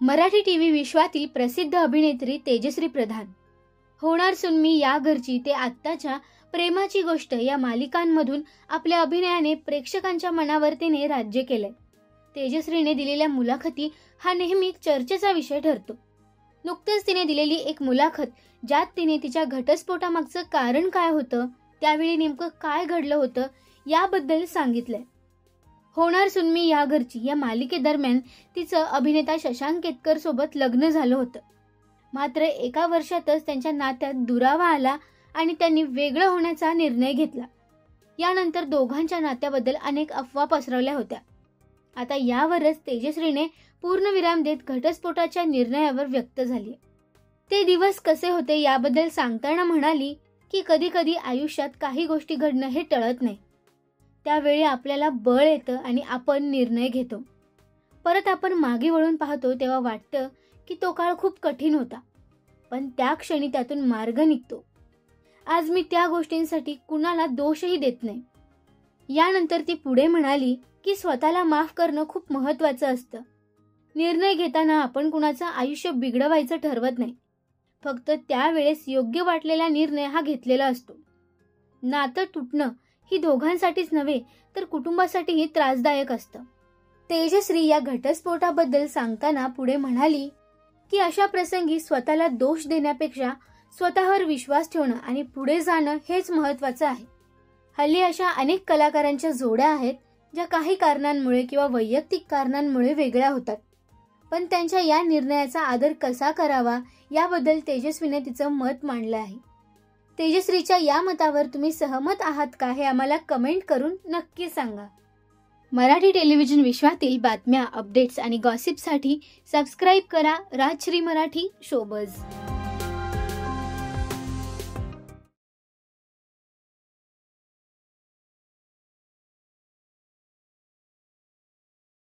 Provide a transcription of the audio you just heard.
Marathi TV विश्वातील प्रसिद्ध अभिनेत्री तेजश्री प्रधान. होणार सून मी या घरची ते आत्ताच्या प्रेमाची गोष्ट या मालिकांमधून आपल्या अभिनयाने प्रेक्षकांच्या मनावर तिने राज्य केलंय. तेजश्रीने दिलेल्या मुलाखती हा नेहमी चर्चेचा विषय ठरतो. नुकतेच तिने दिलेली एक मुलाखत ज्यात तिने तिच्या घटस्फोटामागचं कारण काय होतं, त्यावेळी नेमकं काय घडलं होतं याबद्दल सांगितलंय. होणार सून मी या घरची या मालिकेदरम्यान तिचं अभिनेता शशांक केतकर सोबत लग्न झालं होतं. मात्र एका वर्षातच त्यांच्या नात्यात दुरावा आला आणि त्यांनी वेगळं होण्याचा निर्णय घेतला. यानंतर दोघांच्या नात्याबद्दल अनेक अफवा पसरवल्या होत्या. आता यावरच तेजश्रीने पूर्णविराम देत घटस्फोटाच्या निर्णयावर व्यक्त झाली. ते दिवस कसे होते याबद्दल सांगताना म्हणाली की कधी कधी आयुष्यात काही गोष्टी घडणं हे टळत नाही. त्यावेळी आपल्याला बळ येतं आणि आपण निर्णय घेतो. परत आपण मागे वळून पाहतो तेव्हा वाटतं की तो काळ खूप कठीण होता, पण त्या क्षणी त्यातून मार्ग निघतो. आज मी त्या गोष्टींसाठी कुणाला दोषही देत नाही. यानंतर ती पुढे म्हणाली की स्वतःला माफ करणं खूप महत्त्वाचं असतं. निर्णय घेताना आपण कुणाचं आयुष्य बिघडवायचं ठरवत नाही, फक्त त्यावेळेस योग्य वाटलेला निर्णय हा घेतलेला असतो. नातं तुटणं ही दोघांसाठीच नव्हे तर कुटुंबासाठीही त्रासदायक असतं. तेजश्री या घटस्फोटाबद्दल सांगताना पुढे म्हणाली की अशा प्रसंगी स्वतःला दोष देण्यापेक्षा स्वतःवर विश्वास ठेवणं आणि पुढे जाणं हेच महत्त्वाचं आहे. हल्ली अशा अनेक कलाकारांच्या जोड्या आहेत ज्या काही कारणांमुळे किंवा वैयक्तिक कारणांमुळे वेगळ्या होतात, पण त्यांच्या या निर्णयाचा आदर कसा करावा याबद्दल तेजस्वीने तिचं मत मांडलं आहे. तेजश्रीच्या या मतावर तुम्ही सहमत आहात का हे आम्हाला कमेंट करून नक्की सांगा. मराठी टेलिव्हिजन विश्वातील बातम्या, अपडेट्स आणि गॉसिपसाठी सबस्क्राईब करा राजश्री मराठी शोबज.